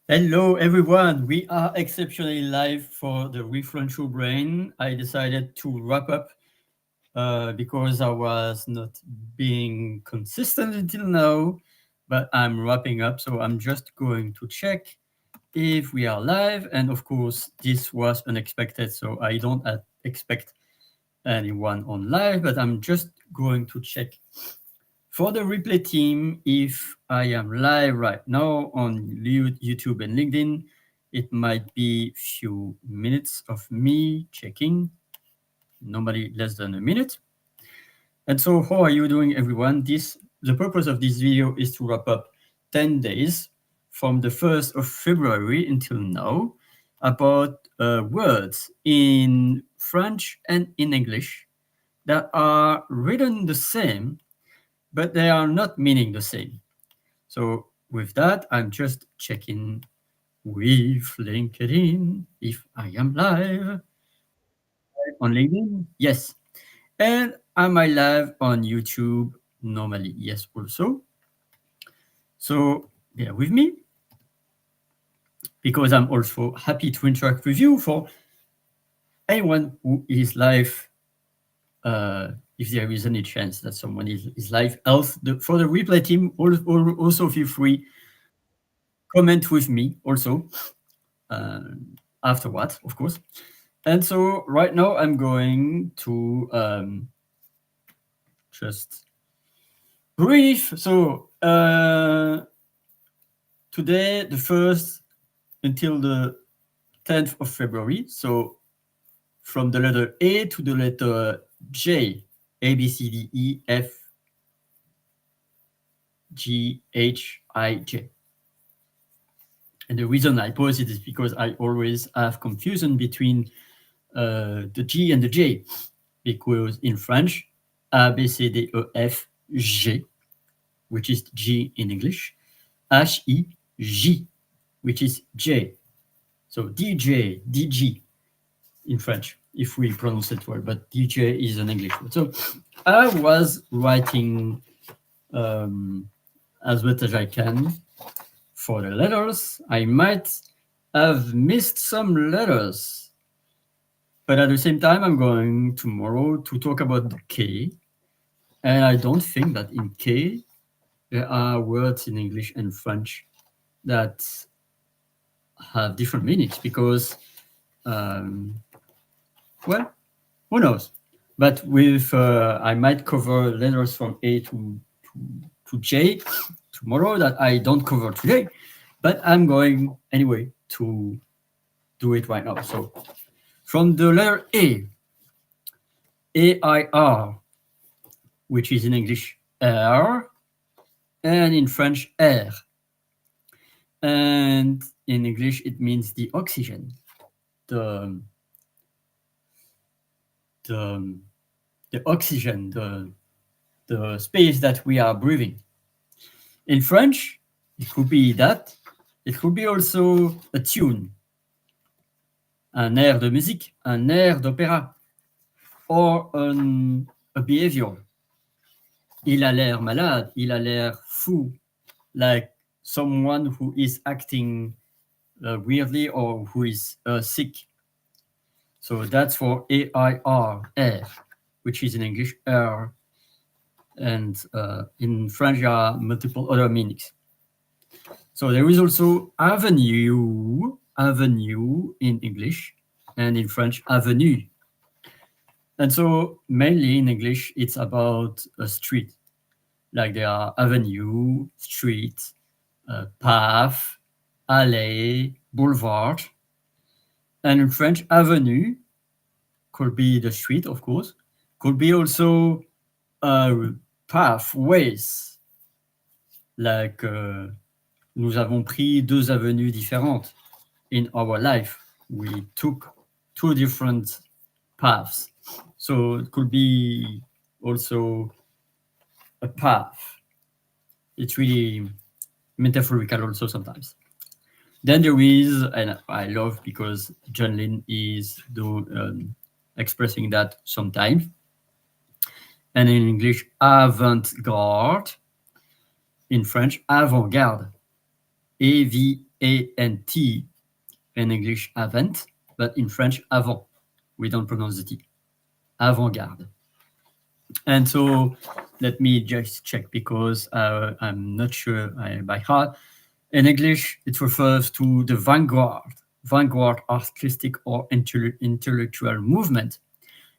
Hello, everyone. We are exceptionally live for the ReFrench Brain. I decided to wrap up because I was not being consistent until now, but I'm wrapping up. So I'm just going to check if we are live. And of course, this was unexpected. So I don't expect anyone on live, but I'm just going to check for the replay team, if I am live right now on YouTube and LinkedIn, it might be few minutes of me checking, normally less than a minute. And so how are you doing, everyone? The purpose of this video is to wrap up 10 days from the 1st of February until now about words in French and in English that are written the same, but they are not meaning the same. So with that, I'm just checking with LinkedIn if I am live on LinkedIn. Yes. And am I live on YouTube? Normally, yes, also. So bear with me because I'm also happy to interact with you for anyone who is live. If there is any chance that someone is live, else for the replay team, also feel free comment with me also afterwards, of course. And so right now I'm going to just brief. So today, the 1st until the 10th of February. So from the letter A to the letter J, A, B, C, D, E, F, G, H, I, J. And the reason I pause it is because I always have confusion between the G and the J, because in French, A, B, C, D, E, F, G, which is G in English, H, I, J, which is J. So DJ, DG in French, if we pronounce it well, but DJ is an English word. So I was writing as much as I can for the letters. I might have missed some letters, but at the same time, I'm going tomorrow to talk about the K. And I don't think that in K, there are words in English and French that have different meanings because, well, who knows? But with I might cover letters from A to J tomorrow that I don't cover today, but I'm going anyway to do it right now. So from the letter A, A-I-R, which is in English air, and in French air. And in English, it means the oxygen, the the, the oxygen, the space that we are breathing. In French, it could be that. It could be also a tune, un air de musique, un air d'opéra, or a behavior. Il a l'air malade, il a l'air fou, like someone who is acting weirdly or who is sick. So that's for AIR, air, which is in English air. And in French, there are multiple other meanings. So there is also avenue in English, and in French, avenue. And so mainly in English, it's about a street. Like there are avenue, street, path, alley, boulevard. And in French, avenue could be the street, of course, could be also pathways. Like nous avons pris deux avenues différentes in our life. We took two different paths. So it could be also a path. It's really metaphorical also sometimes. Then there is, and I love because John Lynn is expressing that sometimes. And in English, avant-garde. In French, avant-garde. A and T. In English, avant, but in French, avant. We don't pronounce the T. Avant-garde. And so let me just check because I'm not sure by heart. In English, it refers to the vanguard artistic or intellectual movement.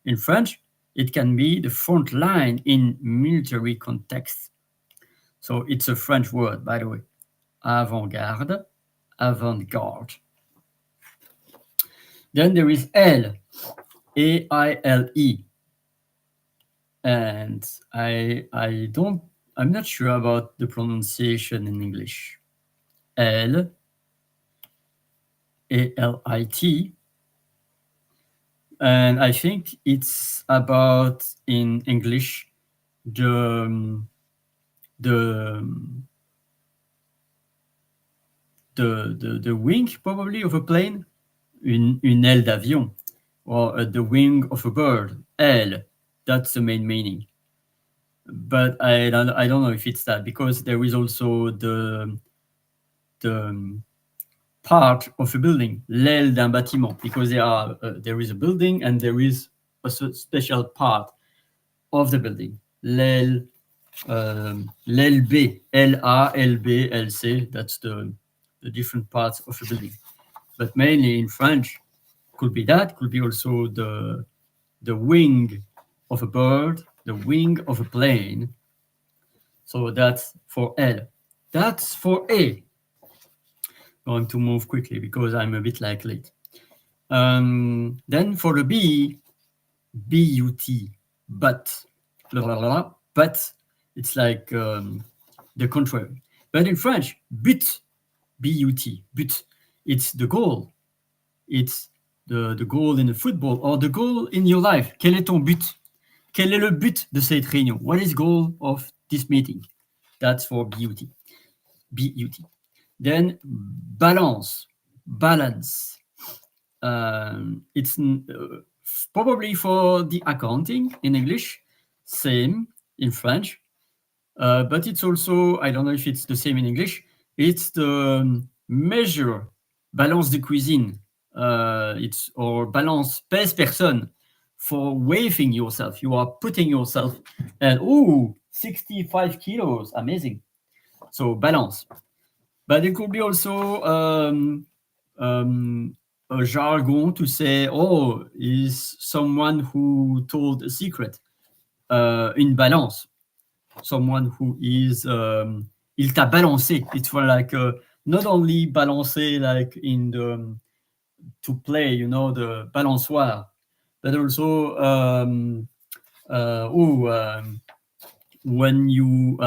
In French, it can be the front line in military context. So it's a French word, by the way. Avant-garde, avant-garde. Then there is L, A-I-L-E. And I'm not sure about the pronunciation in English. L, A-L-I-T. And I think it's about, in English, the wing, probably, of a plane, une aile d'avion, or the wing of a bird, aile. That's the main meaning. But I don't know if it's that, because there is also the part of a building, l'aile d'un bâtiment, because there is a building and there is a special part of the building. L'aile B, L-A, L-B, L-C, that's the different parts of a building. But mainly in French, could be that, could be also the wing of a bird, the wing of a plane. So that's for L. That's for A. Going to move quickly because I'm a bit late. Then for the B, B-U-T, but. But it's like the contrary. But in French, but, B-U-T, but, it's the goal. It's the goal in the football or the goal in your life. Quel est ton but? Quel est le but de cette réunion? What is the goal of this meeting? That's for B-U-T. B-U-T. Then balance. It's probably for the accounting in English, same in French, but it's also, I don't know if it's the same in English, it's the measure, balance de cuisine, it's or balance, pèse personne, for weighing yourself. You are putting yourself, and 65 kilos, amazing. So balance. But it could be also a jargon to say, is someone who told a secret. Une balance. Someone who is, il t'a balancé. It's for like, not only balancer like in the, to play, the balançoire, but also, when you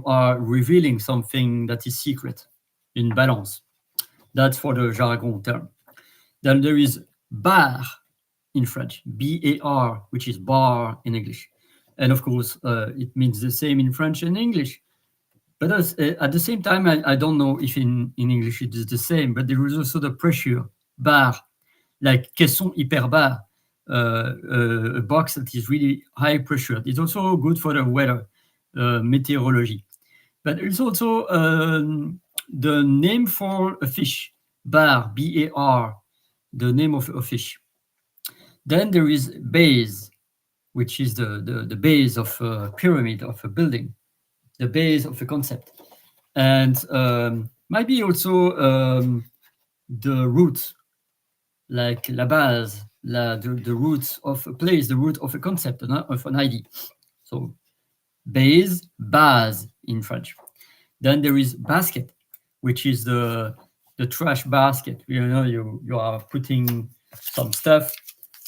are revealing something that is secret, in balance. That's for the jargon term. Then there is bar in French, B-A-R, which is bar in English. And of course, it means the same in French and English. But at the same time, I don't know if in English it is the same, but there is also the pressure, bar, like caisson hyperbar, a box that is really high pressure. It's also good for the weather, meteorology. But it's also the name for a fish, bar, B-A-R, the name of a fish. Then there is base, which is the base of a pyramid, of a building, the base of a concept. And maybe also the root, like la base, the roots of a place, the root of a concept, of an idea. So base, in French. Then there is basket, which is the trash basket. You are putting some stuff,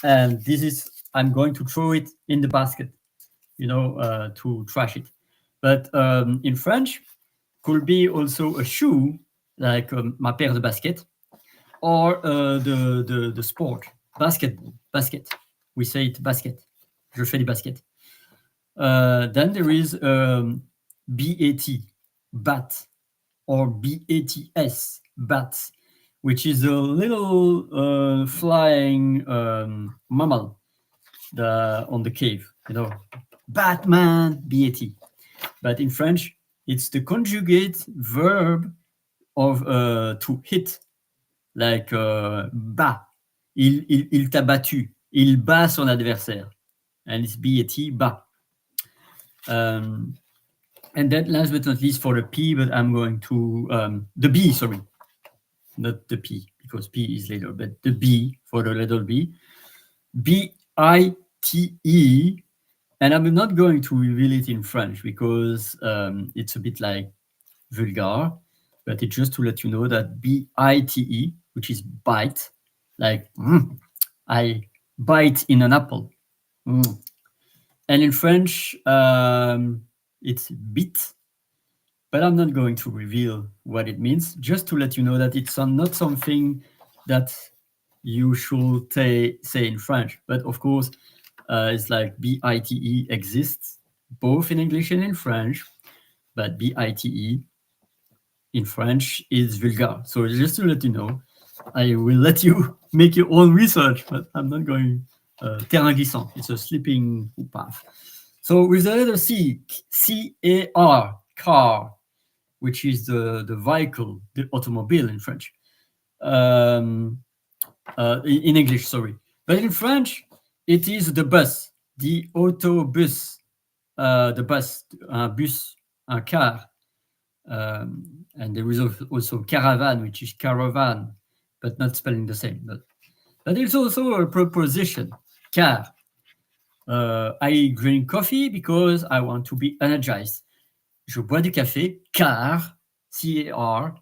and this is, I'm going to throw it in the basket, to trash it. But in French, could be also a shoe, like ma paire de basket, or the sport, basketball, basket. We say it basket. Je fais des baskets. Then there is BAT, bat, or BATS, bats, which is a little flying mammal on the cave, Batman, BAT. But in French, it's the conjugate verb of to hit, like bat. Il t'a battu. Il bat son adversaire. And it's B-A-T, bat. And then last but not least for the P, but I'm going to the B, sorry, not the P, because P is later, but the B for the letter B. B-I-T-E. And I'm not going to reveal it in French because it's a bit like vulgar, but it's just to let you know that B-I-T-E, which is bite, like I bite in an apple. And in French, it's bit, but I'm not going to reveal what it means, just to let you know that it's not something that you should say in French. But of course, it's like B-I-T-E exists both in English and in French, but B-I-T-E in French is vulgar. So just to let you know, I will let you make your own research, but I'm not going terrain glissant. It's a slipping path. So with the letter C, C-A-R, car, which is the vehicle, the automobile in French. In English, sorry. But in French, it is the bus, the autobus, the bus, un bus, un car. And there is also caravan, which is caravan, but not spelling the same. But it's also a preposition, car. I drink coffee because I want to be energized. Je bois du café car, C-A-R,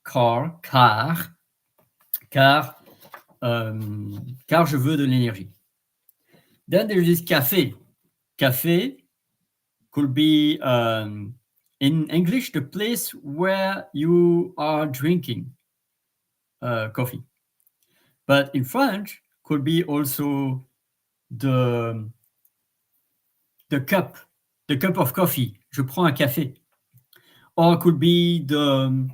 car, car je veux de l'énergie. Then there is café. Café could be in English the place where you are drinking coffee, but in French could be also the cup of coffee. Je prends un café, or it could be the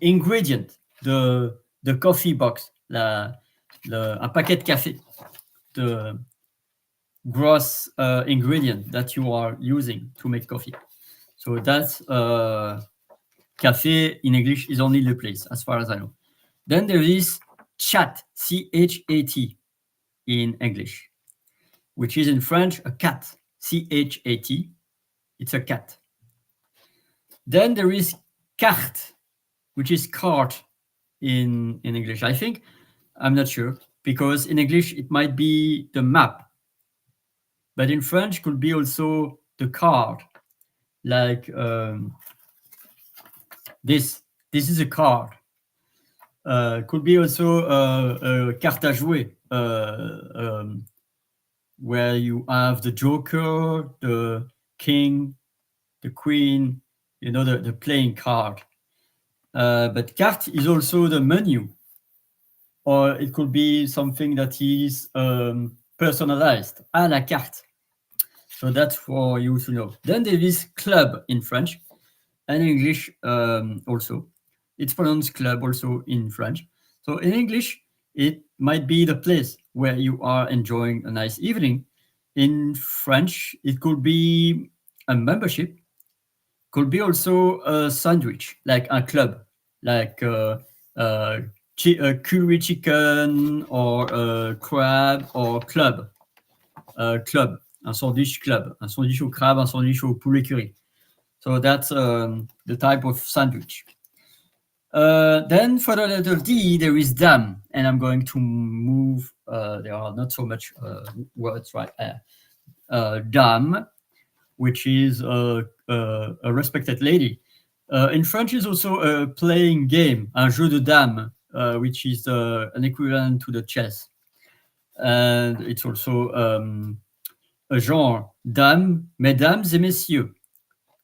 ingredient, the coffee box, un paquet de café, the gross ingredient that you are using to make coffee. So that's café in English is only the place, as far as I know. Then there is chat, C-H-A-T in English, which is in French a cat, C-H-A-T. It's a cat. Then there is carte, which is cart in English, I think. I'm not sure, because in English it might be the map, but in French could be also the card, like this is a card. Could be also a carte à jouer, where you have the joker, the king, the queen, you know, the playing card. But carte is also the menu, or it could be something that is personalized, à la carte. So that's for you to know. Then there is club in French and English also. It's pronounced club also in French. So in English, it might be the place where you are enjoying a nice evening. In French, it could be a membership, could be also a sandwich, like a club, like curry chicken or a crab or club. Club, un sandwich club, un sandwich au crabe, un sandwich au poulet curry. So that's the type of sandwich. Then for the letter D, there is dame, and I'm going to move. There are not so much words right there. Dame, which is a respected lady. In French, is also a playing game, un jeu de dame, which is an equivalent to the chess. And it's also a genre, dame, mesdames et messieurs,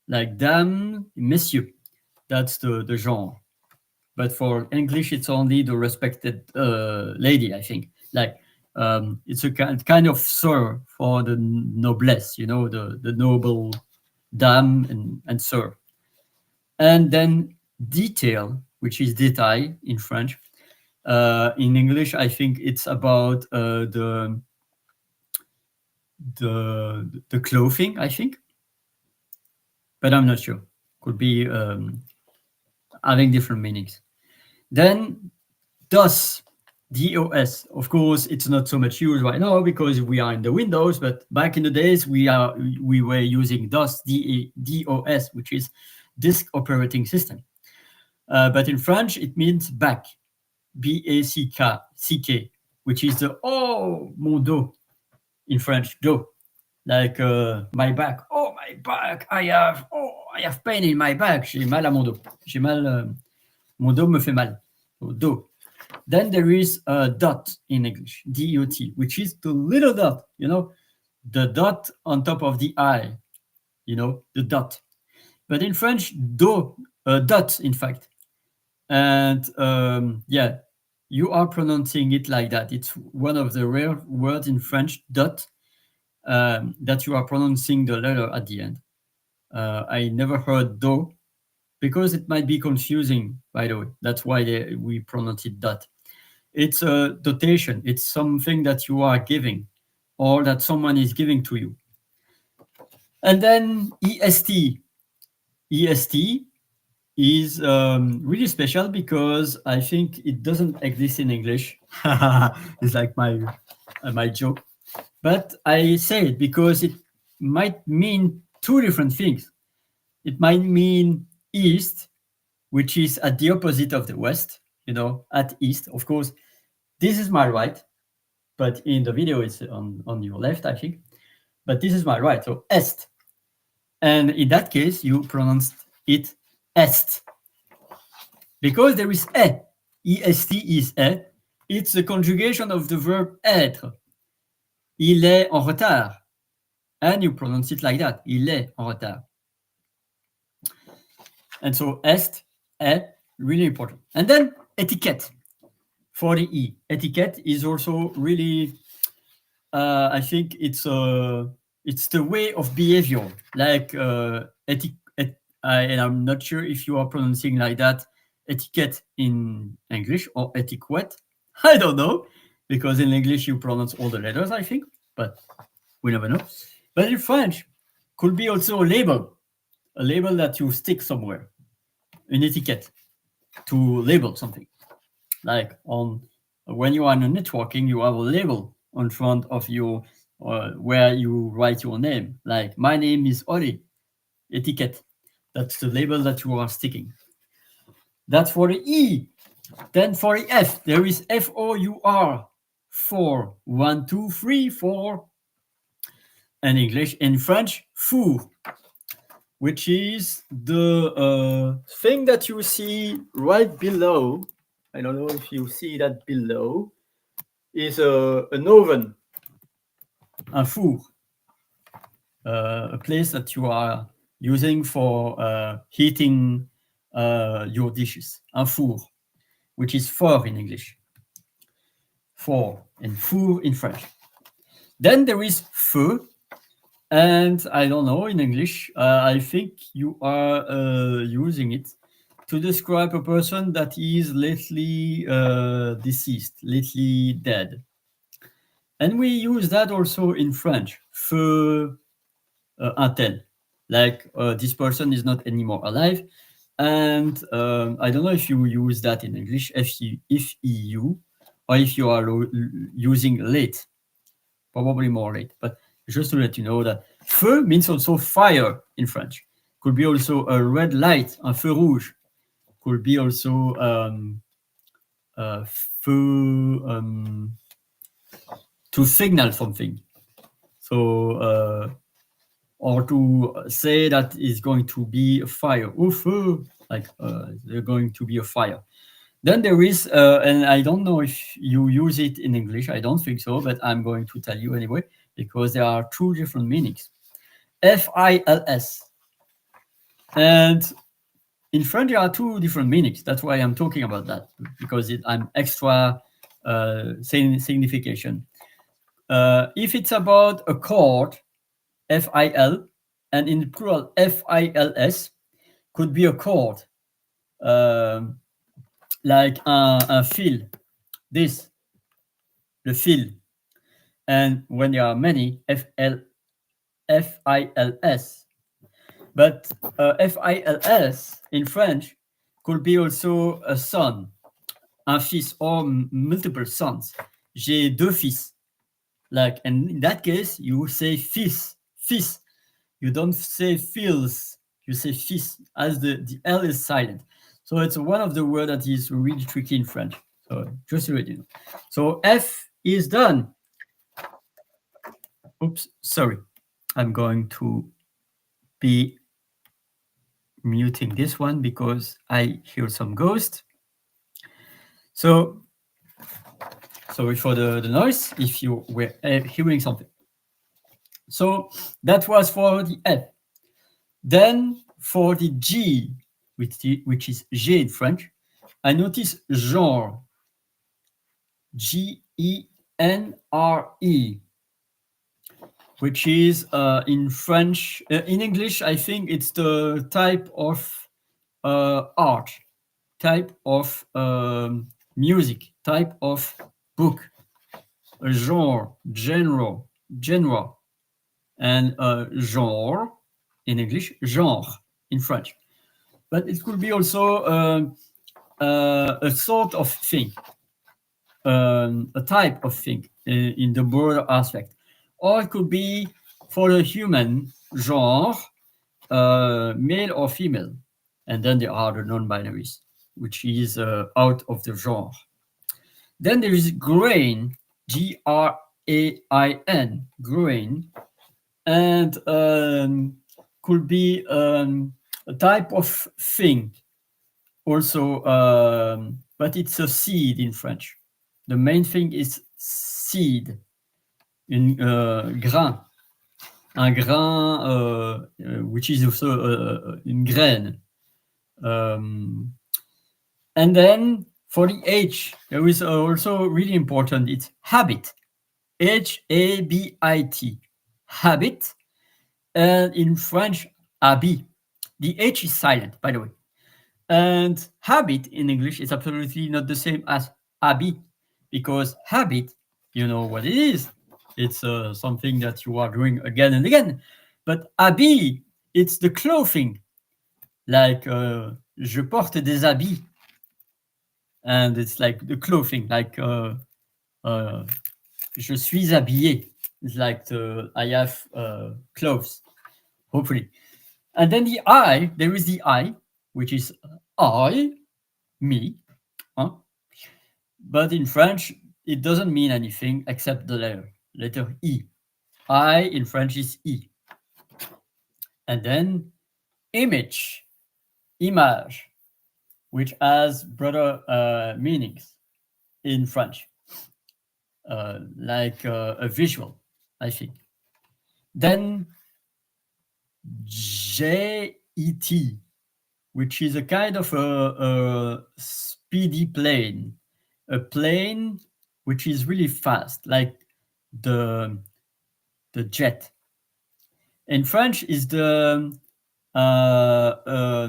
like dame, messieurs. That's the genre. But for English, it's only the respected lady, I think. Like it's a kind of sir for the noblesse, you know, the noble dame and sir. And then detail, which is détail in French. In English, I think it's about the clothing, I think, but I'm not sure. Could be having different meanings. Then DOS, DOS. Of course, it's not so much used right now because we are in the Windows, but back in the days, we were using DOS, DOS, which is Disk Operating System. But in French, it means back, BACK, which is the oh, mon dos in French, dos. Like my back. Oh, my back. I have pain in my back. J'ai mal à mon dos. J'ai mal. Mon dos me fait mal. So, dos. Then there is a dot in English, D-O-T, which is the little dot, the dot on top of the I, the dot. But in French, dot, in fact. And yeah, you are pronouncing it like that. It's one of the rare words in French, dot, that you are pronouncing the letter at the end. I never heard do because it might be confusing, by the way. That's why we pronounce it dot. It's a dotation. It's something that you are giving or that someone is giving to you. And then EST. EST is really special because I think it doesn't exist in English. It's like my joke. But I say it because it might mean two different things. It might mean east, which is at the opposite of the west, at east. Of course, this is my right, but in the video it's on your left, I think. But this is my right, so est. And in that case, you pronounced it est. Because there is e. E-S-T is e. It's the conjugation of the verb être. Il est en retard. And you pronounce it like that. Il est en retard. And so est, really important. And then etiquette for the E. Etiquette is also really, I think it's the way of behavior. Like and I'm not sure if you are pronouncing like that, etiquette in English or etiquette. I don't know, because in English you pronounce all the letters, I think, but we never know. But in French, could be also a label that you stick somewhere, an etiquette to label something. Like when you are in a networking, you have a label on front of you where you write your name. Like, my name is Oli, etiquette. That's the label that you are sticking. That's for the E. Then for the F, there is F-O-U-R, 4. 1, 2, 3, 4. And English. In French, four, which is the thing that you see right below. I don't know if you see that below. Is an oven, un four, a place that you are using for heating your dishes, un four, which is four in English. Four and four in French. Then there is feu, and I don't know in English. I think you are using it to describe a person that is lately deceased, lately dead. And we use that also in French, feu un tel, like this person is not anymore alive. And I don't know if you use that in English, if EU, or if you are using late, probably more late. But just to let you know that feu means also fire in French. Could be also a red light, un feu rouge. Could be also feu to signal something. So, or to say that is going to be a fire. Oh, feu! Like there's going to be a fire. Then there is, and I don't know if you use it in English, I don't think so, but I'm going to tell you anyway, because there are two different meanings. F-I-L-S. And in French, there are two different meanings. That's why I'm talking about that, because I'm extra signification. If it's about a chord, F-I-L, and in plural, F-I-L-S, could be a chord. Like un fil, this, the fil. And when there are many, F-I-L-S. But F-I-L-S in French could be also a son, un fils, or multiple sons. J'ai deux fils. Like, and in that case, you say fils, fils. You don't say fils, you say fils, as the L is silent. So it's one of the words that is really tricky in French. So just so you know. So F is done. Oops, sorry. I'm going to be muting this one because I hear some ghost. So sorry for the noise if you were hearing something. So that was for the F. Then for the G, which is G in French, I notice genre. Genre, which is in French, in English, I think it's the type of art, type of music, type of book, a genre, and genre in English, genre in French. But it could be also a sort of thing, a type of thing in the broader aspect. Or it could be for the human genre, male or female. And then there are the non-binaries, which is out of the genre. Then there is grain, Grain, grain, and could be a type of thing also, but it's a seed in French. The main thing is seed, une grain, un grain, which is also une graine. And then for the H, there is also really important. It's habit, Habit, habit, and in French, habit. The H is silent, by the way. And habit in English is absolutely not the same as habit, because habit, you know what it is. It's something that you are doing again and again. But habit, it's the clothing. Like, je porte des habits. And it's like the clothing, like, je suis habillé. It's like I have clothes, hopefully. And then the I, there is the I, which is I, me. Huh? But in French, it doesn't mean anything except the letter E. I in French is E. And then image, image, which has broader meanings in French, like a visual, I think. Then JET, which is a kind of a speedy plane, a plane which is really fast, like the jet. In French is the a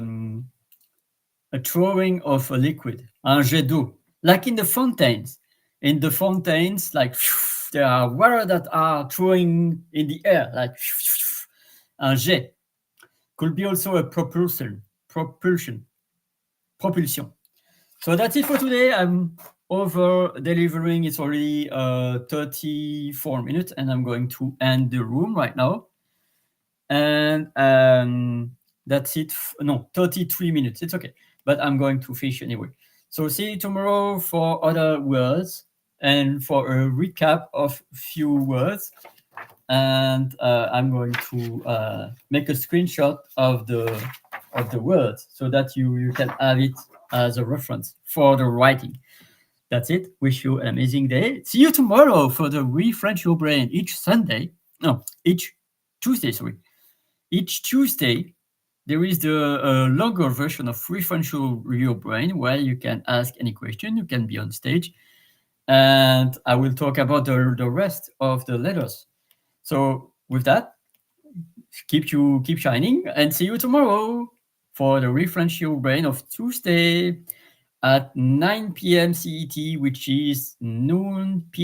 throwing of a liquid, un jet d'eau, like in the fountains. In the fountains, like there are water that are throwing in the air, like un jet. Could be also a propulsion. So that's it for today. I'm over delivering. It's already 34 minutes, and I'm going to end the room right now. And that's it. No, 33 minutes. It's okay, but I'm going to fish anyway. So see you tomorrow for other words and for a recap of few words. And I'm going to make a screenshot of the words so that you can have it as a reference for the writing. That's it. Wish you an amazing day. See you tomorrow for the ReFrench Your Brain each Tuesday, sorry. Each Tuesday, there is the longer version of ReFrench Your Brain where you can ask any question. You can be on stage. And I will talk about the rest of the letters. So with that, keep shining and see you tomorrow for the ReFrench Your Brain of Tuesday at 9 p.m. CET, which is noon p.m.